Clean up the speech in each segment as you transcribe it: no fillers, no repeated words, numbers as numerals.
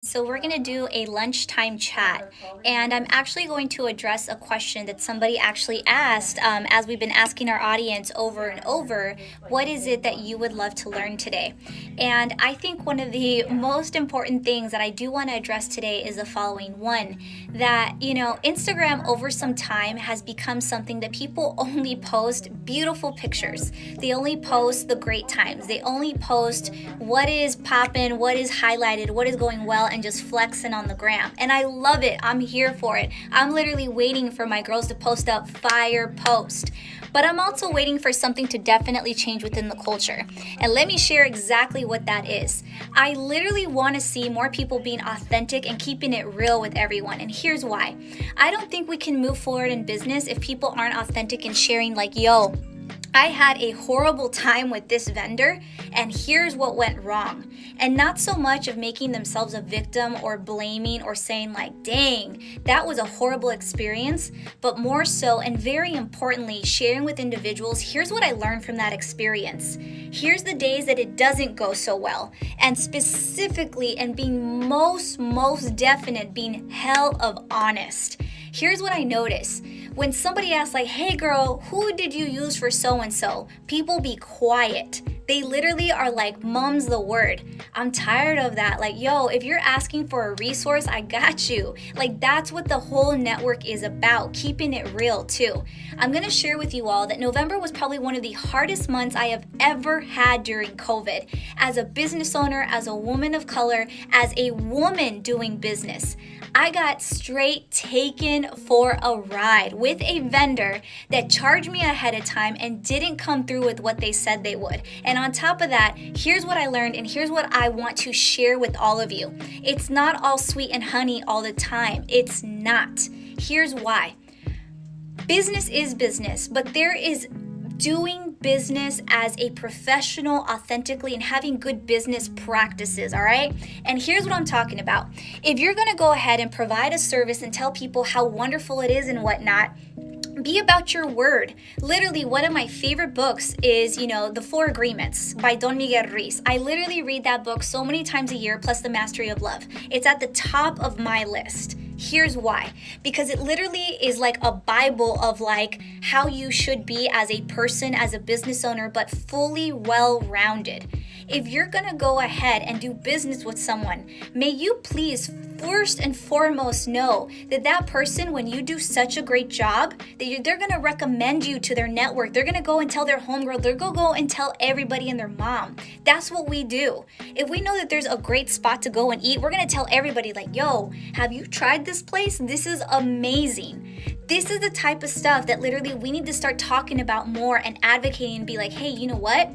So, we're going to do a lunchtime chat, and I'm actually going to address a question that somebody actually asked as we've been asking our audience over and over. What is it that you would love to learn today? And I think one of the most important things that I do want to address today is the following one, that, Instagram over some time has become something that people only post beautiful pictures. They only post the great times. They only post what is popping, what is highlighted, what is going well, and just flexing on the gram. And I love it. I'm here for it. I'm literally waiting for my girls to post up fire post. But I'm also waiting for something to definitely change within the culture. And let me share exactly what that is. I literally want to see more people being authentic and keeping it real with everyone. And here's why. I don't think we can move forward in business if people aren't authentic and sharing like, yo, I had a horrible time with this vendor, and here's what went wrong. And not so much of making themselves a victim or blaming or saying like, dang, that was a horrible experience, but more so, and very importantly, sharing with individuals, here's what I learned from that experience. Here's the days that it doesn't go so well. And specifically, and being most definite, being hell of honest. Here's what I notice. When somebody asks like, hey girl, who did you use for so-and-so? People be quiet. They literally are like, mum's the word. I'm tired of that. Like, yo, if you're asking for a resource, I got you. Like, that's what the whole network is about, keeping it real too. I'm going to share with you all that November was probably one of the hardest months I have ever had during COVID. As a business owner, as a woman of color, as a woman doing business, I got straight taken for a ride with a vendor that charged me ahead of time and didn't come through with what they said they would. And on top of that, here's what I learned and here's what I want to share with all of you. It's not all sweet and honey all the time. It's not. Here's why. Business is business, but there is doing business as a professional authentically and having good business practices, all right? And here's what I'm talking about. If you're gonna go ahead and provide a service and tell people how wonderful it is and whatnot, be about your word. Literally, one of my favorite books is, The Four Agreements by Don Miguel Ruiz. I literally read that book so many times a year, plus The Mastery of Love. It's at the top of my list. Here's why. Because it literally is like a Bible of like how you should be as a person, as a business owner, but fully well-rounded. If you're gonna go ahead and do business with someone, may you please first and foremost know that that person, when you do such a great job, that they're gonna recommend you to their network. They're gonna go and tell their homegirl. They're gonna go and tell everybody and their mom. That's what we do. If we know that there's a great spot to go and eat, we're gonna tell everybody like, yo, have you tried this place? This is amazing. This is the type of stuff that literally we need to start talking about more and advocating and be like, hey, you know what?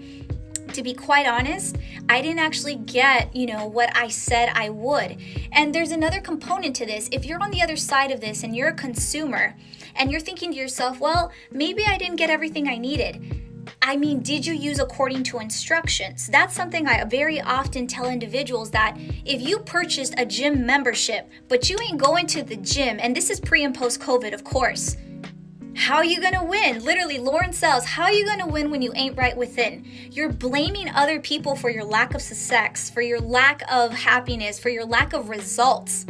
To be quite honest, I didn't actually get, what I said I would. And there's another component to this. If you're on the other side of this and you're a consumer and you're thinking to yourself, well, maybe I didn't get everything I needed. I mean, did you use according to instructions? That's something I very often tell individuals, that if you purchased a gym membership, but you ain't going to the gym, and this is pre and post COVID, of course, how are you going to win? Literally, Lauren Sells, how are you going to win when you ain't right within? You're blaming other people for your lack of success, for your lack of happiness, for your lack of results.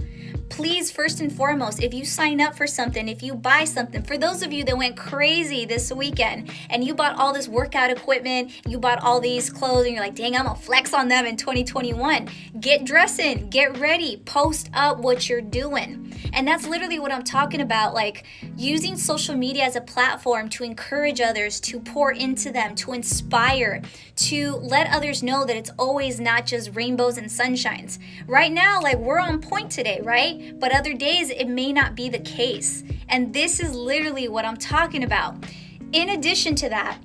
Please, first and foremost, if you sign up for something, if you buy something, for those of you that went crazy this weekend and you bought all this workout equipment, you bought all these clothes, and you're like, dang, I'm gonna flex on them in 2021. Get dressing, get ready, post up what you're doing. And that's literally what I'm talking about, like using social media as a platform to encourage others, to pour into them, to inspire, to let others know that it's always not just rainbows and sunshines. Right now, like we're on point today, right? But other days it may not be the case. And this is literally what I'm talking about. In addition to that,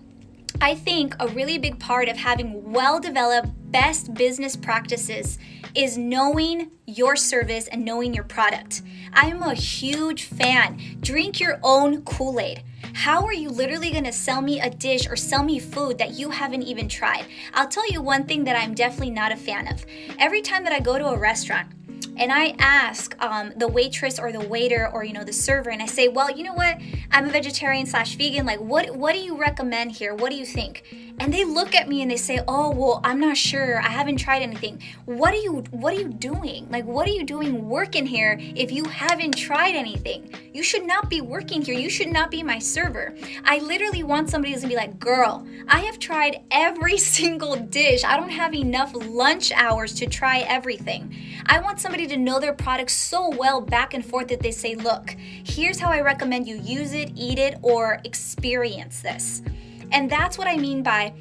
I think a really big part of having well-developed best business practices is knowing your service and knowing your product. I'm a huge fan. Drink your own Kool-Aid. How are you literally going to sell me a dish or sell me food that you haven't even tried? I'll tell you one thing that I'm definitely not a fan of. Every time that I go to a restaurant and I ask the waitress or the waiter or, the server, and I say, well, you know what? I'm a vegetarian/vegan. Like, what do you recommend here? What do you think? And they look at me and they say, oh, well, I'm not sure. I haven't tried anything. What are you doing? Like, what are you doing working here if you haven't tried anything? You should not be working here. You should not be my server. I literally want somebody who's gonna be like, girl, I have tried every single dish. I don't have enough lunch hours to try everything. I want somebody to know their product so well back and forth that they say, look, here's how I recommend you use it, eat it, or experience this. And that's what I mean by,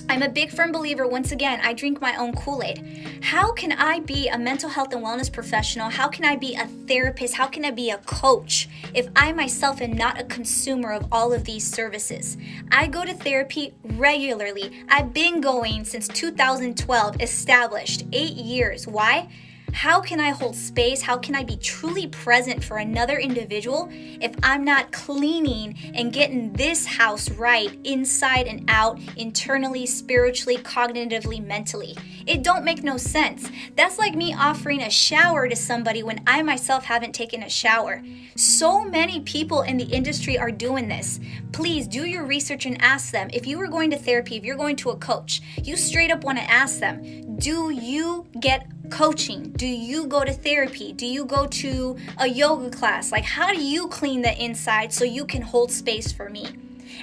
I'm a big firm believer, once again, I drink my own Kool-Aid. How can I be a mental health and wellness professional? How can I be a therapist? How can I be a coach if I myself am not a consumer of all of these services? I go to therapy regularly. I've been going since 2012, established 8 years. Why? How can I hold space? How can I be truly present for another individual if I'm not cleaning and getting this house right inside and out, internally, spiritually, cognitively, mentally? It don't make no sense. That's like me offering a shower to somebody when I myself haven't taken a shower. So many people in the industry are doing this. Please do your research and ask them. If you were going to therapy, if you're going to a coach, you straight up want to ask them, do you get coaching? Do you go to therapy? Do you go to a yoga class? Like, how do you clean the inside so you can hold space for me?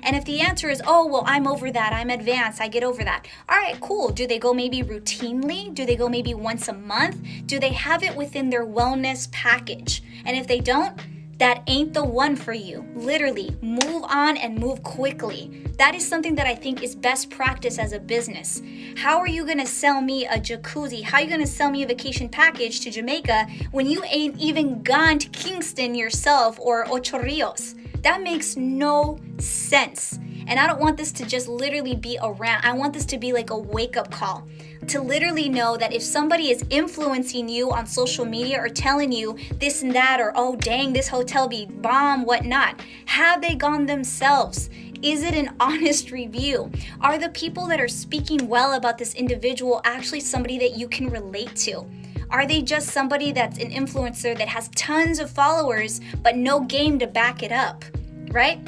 And if the answer is, oh, well, I'm over that, I'm advanced, I get over that. All right, cool. Do they go maybe routinely? Do they go maybe once a month? Do they have it within their wellness package? And if they don't, that ain't the one for you. Literally, move on and move quickly. That is something that I think is best practice as a business. How are you gonna sell me a jacuzzi? How are you gonna sell me a vacation package to Jamaica when you ain't even gone to Kingston yourself or Ocho Rios? That makes no sense. And I don't want this to just literally be around. I want this to be like a wake-up call. To literally know that if somebody is influencing you on social media or telling you this and that, or oh dang, this hotel be bomb, whatnot, have they gone themselves? Is it an honest review? Are the people that are speaking well about this individual actually somebody that you can relate to? Are they just somebody that's an influencer that has tons of followers but no game to back it up, right?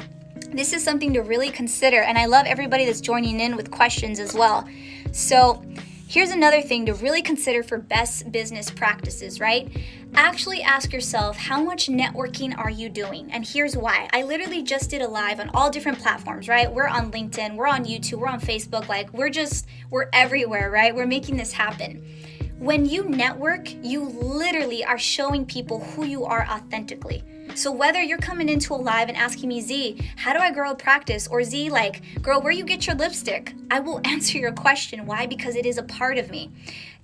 This is something to really consider, and I love everybody that's joining in with questions as well. So here's another thing to really consider for best business practices, right? Actually ask yourself, how much networking are you doing? And here's why. I literally just did a live on all different platforms, right? We're on LinkedIn, we're on YouTube, we're on Facebook, like we're everywhere, right? We're making this happen. When you network, you literally are showing people who you are authentically. So whether you're coming into a live and asking me, Z, how do I grow a practice? Or Z, like, girl, where you get your lipstick? I will answer your question. Why? Because it is a part of me.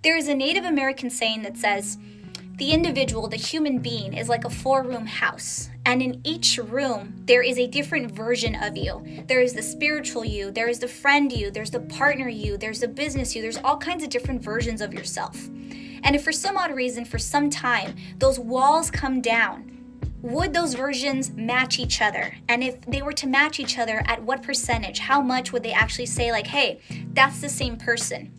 There is a Native American saying that says, the individual, the human being, is like a 4-room house. And in each room, there is a different version of you. There is the spiritual you, there is the friend you, there's the partner you, there's the business you, there's all kinds of different versions of yourself. And if for some odd reason, for some time, those walls come down, would those versions match each other? And if they were to match each other, at what percentage? How much would they actually say like, hey, that's the same person?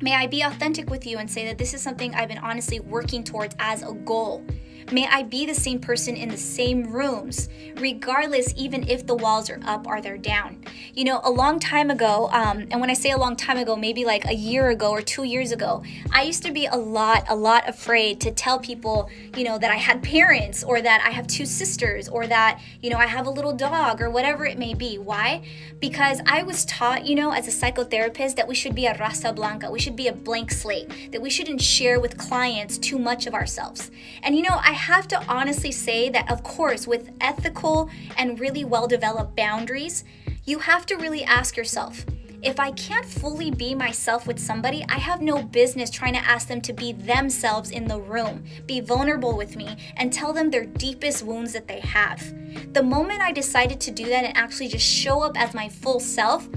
May I be authentic with you and say that this is something I've been honestly working towards as a goal. May I be the same person in the same rooms, regardless, even if the walls are up or they're down. You know, a long time ago, and when I say a long time ago, maybe like a year ago or 2 years ago, I used to be a lot afraid to tell people, you know, that I had parents or that I have 2 sisters or that, you know, I have a little dog or whatever it may be. Why? Because I was taught, you know, as a psychotherapist that we should be a raza blanca, we should be a blank slate, that we shouldn't share with clients too much of ourselves. And, you know, I have to honestly say that, of course, with ethical and really well-developed boundaries, you have to really ask yourself, if I can't fully be myself with somebody, I have no business trying to ask them to be themselves in the room, be vulnerable with me, and tell them their deepest wounds that they have. The moment I decided to do that and actually just show up as my full self,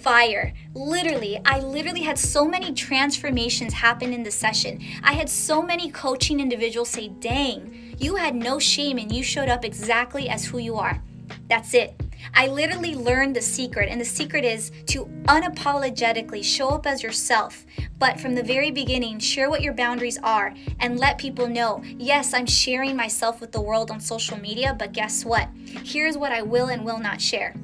fire. I literally had so many transformations happen in the session. I had so many coaching individuals say, dang, you had no shame and you showed up exactly as who you are. That's it. I literally learned the secret, and the secret is to unapologetically show up as yourself. But from the very beginning, share what your boundaries are and let people know, yes, I'm sharing myself with the world on social media, but guess what? Here's what I will and will not share.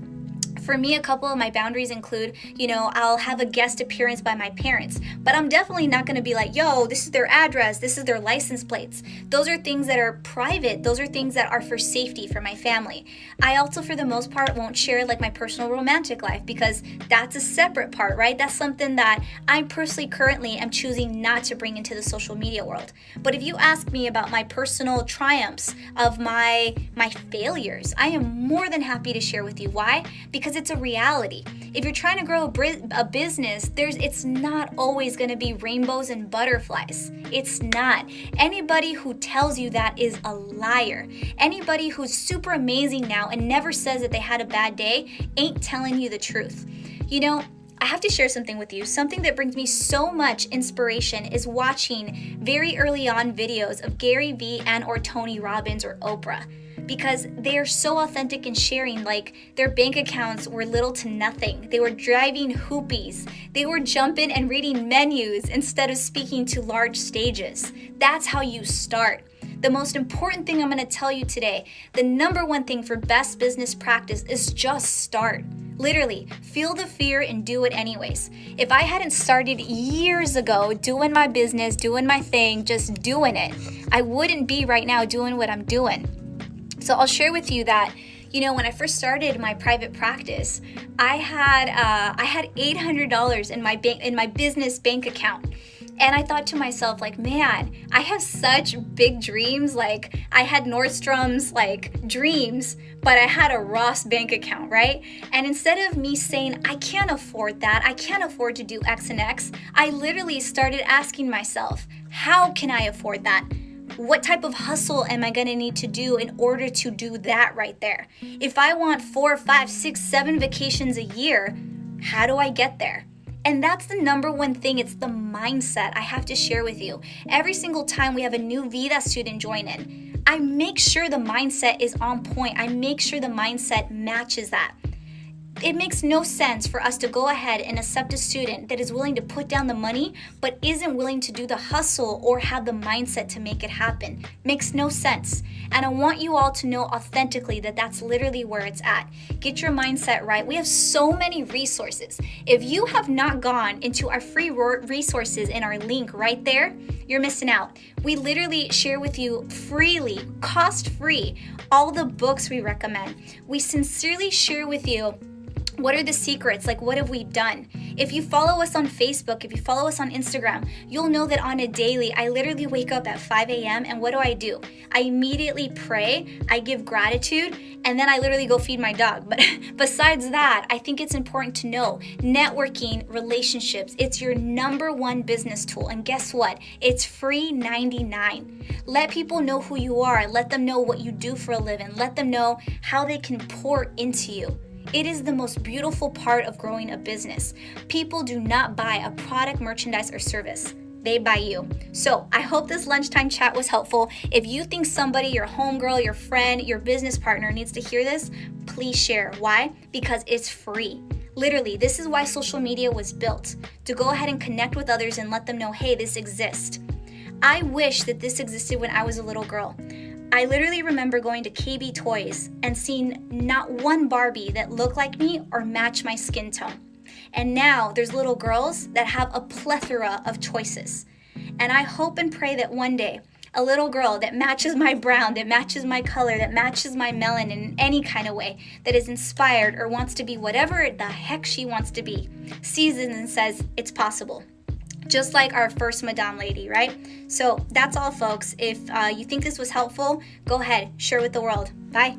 For me, a couple of my boundaries include, I'll have a guest appearance by my parents, but I'm definitely not going to be like, yo, this is their address, this is their license plates. Those are things that are private. Those are things that are for safety for my family. I also, for the most part, won't share like my personal romantic life because that's a separate part, right? That's something that I personally currently am choosing not to bring into the social media world. But if you ask me about my personal triumphs of my failures, I am more than happy to share with you. Why? Because it's a reality. If you're trying to grow a business, it's not always going to be rainbows and butterflies. It's not. Anybody who tells you that is a liar. Anybody who's super amazing now and never says that they had a bad day ain't telling you the truth. I have to share something with you. Something that brings me so much inspiration is watching very early on videos of Gary Vee and or Tony Robbins or Oprah, because they are so authentic in sharing, like their bank accounts were little to nothing. They were driving hoopies. They were jumping and reading menus instead of speaking to large stages. That's how you start. The most important thing I'm going to tell you today, the number one thing for best business practice is just start. Literally, feel the fear and do it anyways. If I hadn't started years ago doing my business, doing my thing, just doing it, I wouldn't be right now doing what I'm doing. So I'll share with you that, when I first started my private practice, I had $800 in my business bank account. And I thought to myself, like, man, I have such big dreams. Like, I had Nordstrom's, dreams, but I had a Ross bank account, right? And instead of me saying, I can't afford that, I can't afford to do X and X, I literally started asking myself, how can I afford that? What type of hustle am I going to need to do in order to do that right there? If I want 4, 5, 6, 7 vacations a year, how do I get there? And that's the number one thing. It's the mindset I have to share with you. Every single time we have a new Vida student join in, I make sure the mindset is on point. I make sure the mindset matches that. It makes no sense for us to go ahead and accept a student that is willing to put down the money but isn't willing to do the hustle or have the mindset to make it happen. Makes no sense. And I want you all to know authentically that that's literally where it's at. Get your mindset right. We have so many resources. If you have not gone into our free resources in our link right there, you're missing out. We literally share with you freely, cost-free, all the books we recommend. We sincerely share with you what are the secrets? Like, what have we done? If you follow us on Facebook, if you follow us on Instagram, you'll know that on a daily, I literally wake up at 5 a.m. and what do? I immediately pray, I give gratitude, and then I literally go feed my dog. But besides that, I think it's important to know networking, relationships, it's your number one business tool. And guess what? It's free 99. Let people know who you are. Let them know what you do for a living. Let them know how they can pour into you. It is the most beautiful part of growing a business. People do not buy a product, merchandise, or service. They buy you. So I hope this lunchtime chat was helpful. If you think somebody, your homegirl, your friend, your business partner needs to hear this, please share. Why? Because it's free. Literally, this is why social media was built, to go ahead and connect with others and let them know, hey, this exists. I wish that this existed when I was a little girl. I literally remember going to KB Toys and seeing not one Barbie that looked like me or matched my skin tone. And now there's little girls that have a plethora of choices. And I hope and pray that one day, a little girl that matches my brown, that matches my color, that matches my melon in any kind of way, that is inspired or wants to be whatever the heck she wants to be, sees it and says, it's possible. Just like our first Madame Lady, right? So that's all, folks. If you think this was helpful, go ahead, share with the world. Bye.